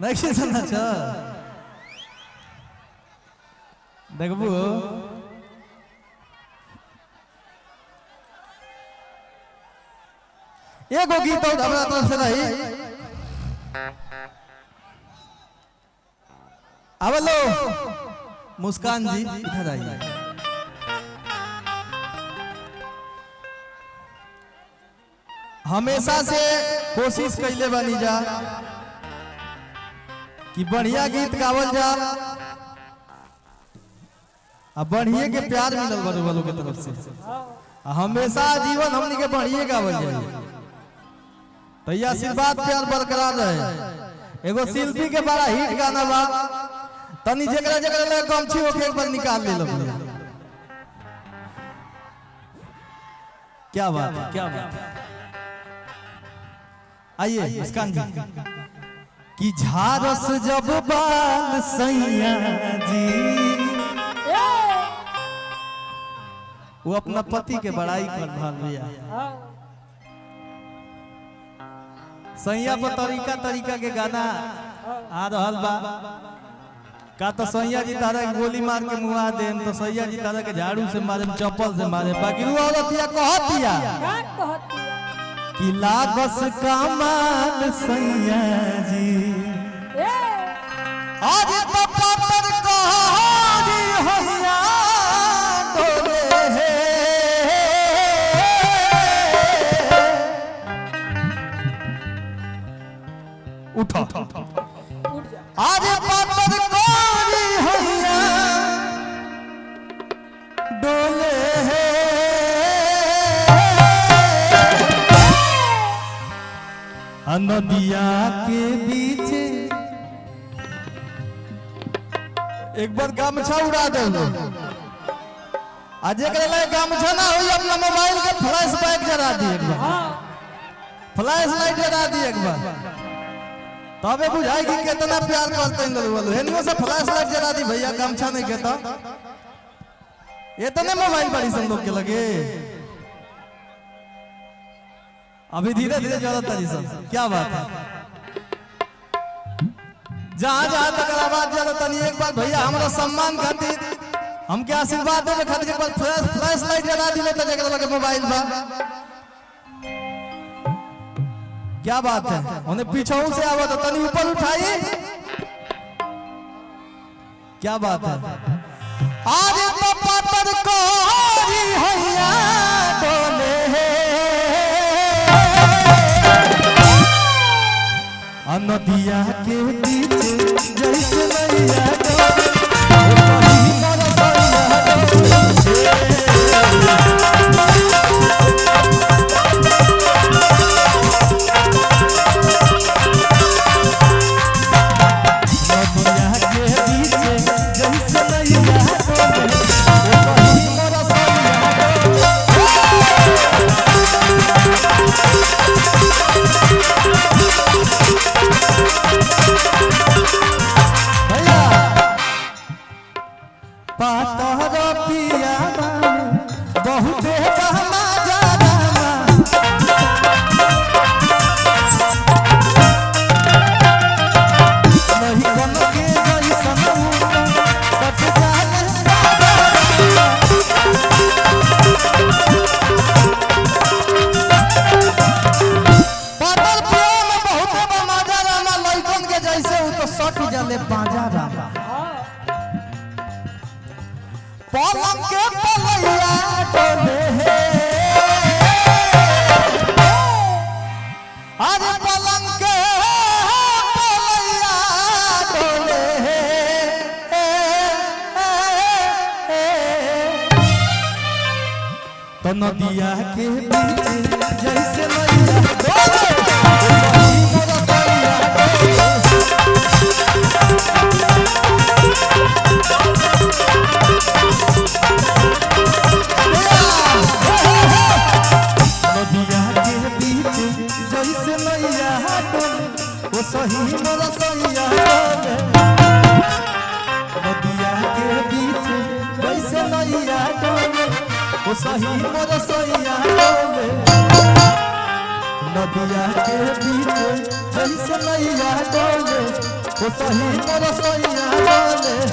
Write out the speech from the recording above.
नहीं सुनना छ देखबू एगो गीत और हमरा तरफ से रही आवलो मुस्कान जी इधर आइए। हमेशा से कोशिश कैले बनी जा कि बढ़िया गीत गावल जा अब बढ़िया के प्यार मिलल बड़ू वालों के तरफ से हमेशा जीवन हमनी के बढ़िया गावल जाए तो ये आशीर्वाद प्यार बरकरार रहे। एगो शिल्पी के बड़ा हिट गाना बा तनी जगरा जगरा ले गमछी ओके एक बार निकाल ले लो। क्या बात है क्या बात है। आइए मुस्कान जी कि झारस जब बाल सैया जी वो अपना पति के बड़ाई कर रहा भैया सैया पर तरीका तरीका के गाना आ रहा बा का तो सैया जी तारा गोली मार के मुआ देन तो सैया जी तारा के झाड़ू से मारे चप्पल से मारे बाकी रू औरतिया कहतिया कि लागस कमाल सैया जी आज तो पातर कहानी हैया डोले है उठा आज पातर कहानी हैया डोले है नदिया के बीच एक बार गमछा उड़ा दे आज एक गमछा ना हुई अपना मोबाइल के फ्लैश बैक जरा दी एक बार फ्लैश लाइट जरा दी एक बार तबे बुझाई कि कितना प्यार करते हैं लोग हेनियो से फ्लैश लाइट जरा दी भैया गमछा नहीं कहता इतने मोबाइल बड़ी सन लोग के लगे अभी धीरे धीरे जरूरत है सब क्या बात है जहां जहां तक आवाज जरूरत नहीं एक बार भैया हमारा सम्मान खातिर हमके आशीर्वाद देवे खातिर एक बार फ्लैश लाइट जला दिले तो जगह लगे मोबाइल बा क्या बात है उन्हें पीछे से आवत तनी ऊपर उठाई क्या बात है आज तो पातर कोरी हैया बोले नदिया के बीच जैसे नैया पलंग के पलैया डोले अरे पलंग के पलैया डोले तो नदिया के बीच जैसे नैया डोले सही मोरा सैया डोले नदिया के बीच जैसे नैया डोले वो सही मोरा सैया डोले नदिया के बीच जैसे नैया डोले ओ सही मोर सैया डोले